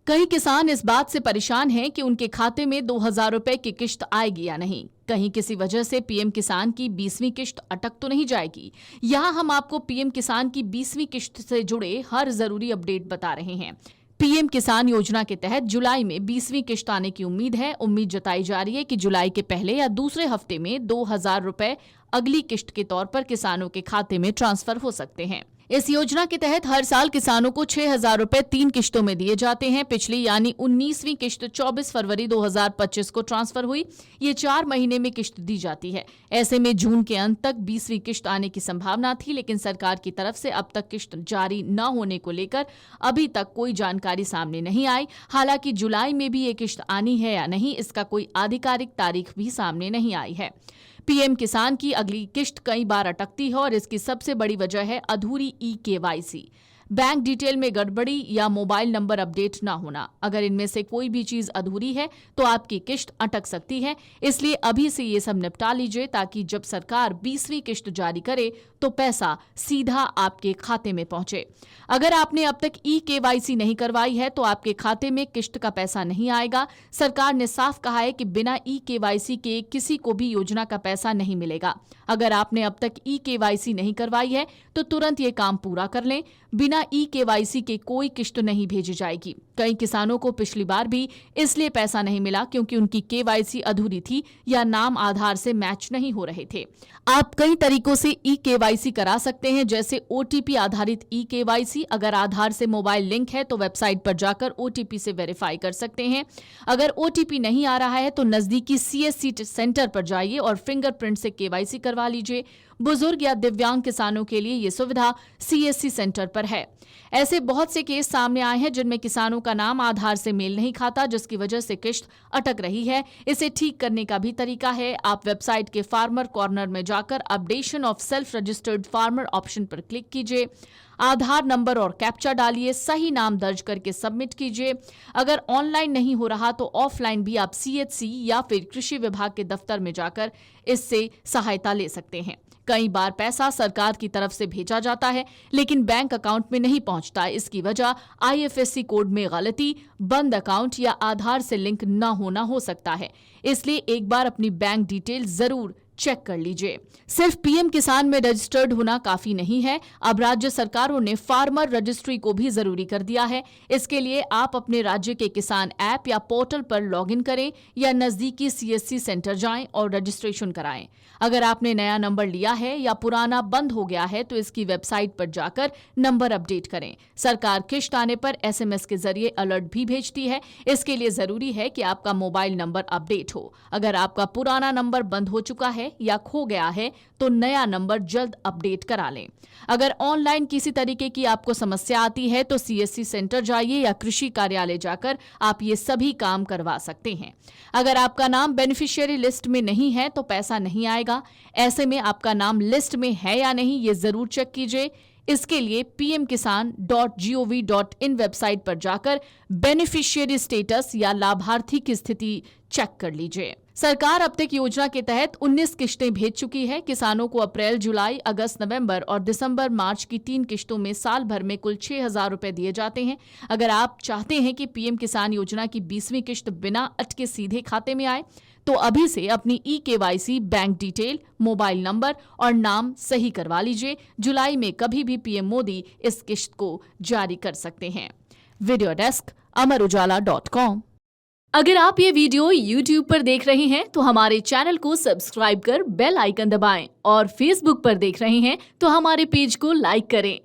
कई किसान इस बात से परेशान हैं कि उनके खाते में 2,000 रुपए की किश्त आएगी या नहीं। कहीं किसी वजह से पीएम किसान की 20वीं किश्त अटक तो नहीं जाएगी। यहाँ हम आपको पीएम किसान की 20वीं किश्त से जुड़े हर जरूरी अपडेट बता रहे हैं। पीएम किसान योजना के तहत जुलाई में 20वीं किश्त आने की उम्मीद है। उम्मीद जताई जा रही है कि जुलाई के पहले या दूसरे हफ्ते में 2,000 रुपए अगली किश्त के तौर पर किसानों के खाते में ट्रांसफर हो सकते हैं। इस योजना के तहत हर साल किसानों को 6,000 रुपए 3 किश्तों में दिए जाते हैं। पिछली यानी 19वीं किश्त 24 फरवरी 2025 को ट्रांसफर हुई। ये 4 महीने में किश्त दी जाती है। ऐसे में जून के अंत तक 20वीं किश्त आने की संभावना थी, लेकिन सरकार की तरफ से अब तक किश्त जारी न होने को लेकर अभी तक कोई जानकारी सामने नहीं आई। हालांकि जुलाई में भी ये किश्त आनी है या नहीं, इसका कोई आधिकारिक तारीख भी सामने नहीं आई है। पीएम किसान की अगली किश्त कई बार अटकती है और इसकी सबसे बड़ी वजह है अधूरी ई-केवाईसी, बैंक डिटेल में गड़बड़ी या मोबाइल नंबर अपडेट ना होना। अगर इनमें से कोई भी चीज अधूरी है तो आपकी किश्त अटक सकती है। इसलिए अभी से ये सब निपटा लीजिए ताकि जब सरकार 20वीं किश्त जारी करे तो पैसा सीधा आपके खाते में पहुंचे। अगर आपने अब तक ई-केवाईसी नहीं करवाई है तो आपके खाते में किश्त का पैसा नहीं आएगा। सरकार ने साफ कहा है कि बिना ई-केवाईसी के किसी को भी योजना का पैसा नहीं मिलेगा। अगर आपने अब तक ई-केवाईसी नहीं करवाई है तो तुरंत ये काम पूरा कर लें। बिना ई-केवाईसी के कोई किश्त नहीं भेजी जाएगी। कई किसानों को पिछली बार भी इसलिए पैसा नहीं मिला क्योंकि उनकी केवाईसी अधूरी थी या नाम आधार से मैच नहीं हो रहे थे। आप कई तरीकों से ई-केवाईसी करा सकते हैं, जैसे ओटीपी आधारित ई-केवाईसी। अगर आधार से मोबाइल लिंक है तो वेबसाइट पर जाकर ओटीपी से वेरीफाई कर सकते हैं। अगर ओटीपी नहीं आ रहा है तो नजदीकी सीएससी सेंटर पर जाइए और फिंगरप्रिंट से केवाईसी करवा लीजिए। बुजुर्ग या दिव्यांग किसानों के लिए ये सुविधा सीएससी सेंटर पर है। ऐसे बहुत से केस सामने आए हैं जिनमें किसानों का नाम आधार से मेल नहीं खाता, जिसकी वजह से किश्त अटक रही है। इसे ठीक करने का भी तरीका है। आप वेबसाइट के फार्मर कॉर्नर में जाकर updation of self registered farmer option पर क्लिक कीजिए। आधार नंबर और कैप्चा डालिए, सही नाम दर्ज करके सबमिट कीजिए। अगर ऑनलाइन नहीं हो रहा तो ऑफलाइन भी आप सीएचसी या फिर कृषि विभाग के दफ्तर में जाकर इससे सहायता ले सकते हैं। कई बार पैसा सरकार की तरफ से भेजा जाता है लेकिन बैंक अकाउंट में नहीं पहुंचता। इसकी वजह आईएफएससी कोड में गलती, बंद अकाउंट या आधार से लिंक न होना हो सकता है। इसलिए एक बार अपनी बैंक डिटेल जरूर चेक कर लीजिए। सिर्फ पीएम किसान में रजिस्टर्ड होना काफी नहीं है। अब राज्य सरकारों ने फार्मर रजिस्ट्री को भी जरूरी कर दिया है। इसके लिए आप अपने राज्य के किसान ऐप या पोर्टल पर लॉगिन करें या नजदीकी सीएससी सेंटर जाएं और रजिस्ट्रेशन कराएं। अगर आपने नया नंबर लिया है या पुराना बंद हो गया है तो इसकी वेबसाइट पर जाकर नंबर अपडेट करें। सरकार किश्त आने पर एसएमएस के जरिए अलर्ट भी भेजती है। इसके लिए जरूरी है कि आपका मोबाइल नंबर अपडेट हो। अगर आपका पुराना नंबर बंद हो चुका है या खो गया है तो नया नंबर जल्द अपडेट करा लें। अगर ऑनलाइन किसी तरीके की आपको समस्या आती है तो सीएससी सेंटर जाइए या कृषि कार्यालय जाकर आप ये सभी काम करवा सकते हैं। अगर आपका नाम बेनिफिशियरी लिस्ट में नहीं है तो पैसा नहीं आएगा। ऐसे में आपका नाम लिस्ट में है या नहीं ये जरूर चेक कीजिए। इसके लिए pmkisan.gov.in वेबसाइट पर जाकर बेनिफिशियरी स्टेटस या लाभार्थी की स्थिति चेक कर लीजिए। सरकार अब तक योजना के तहत 19 किश्तें भेज चुकी है। किसानों को अप्रैल, जुलाई, अगस्त, नवंबर और दिसंबर, मार्च की 3 किश्तों में साल भर में कुल 6,000 रुपए दिए जाते हैं। अगर आप चाहते हैं कि पीएम किसान योजना की 20वीं किश्त बिना अटके सीधे खाते में आए तो अभी से अपनी e-KYC, bank detail, mobile number और नाम सही करवा लीजिए। जुलाई में कभी भी पीएम मोदी इस किश्त को जारी कर सकते हैं। Video desk amarujala.com। अगर आप ये वीडियो YouTube पर देख रहे हैं तो हमारे चैनल को सब्सक्राइब कर बेल आइकन दबाएं और Facebook पर देख रहे हैं तो हमारे पेज को लाइक करें।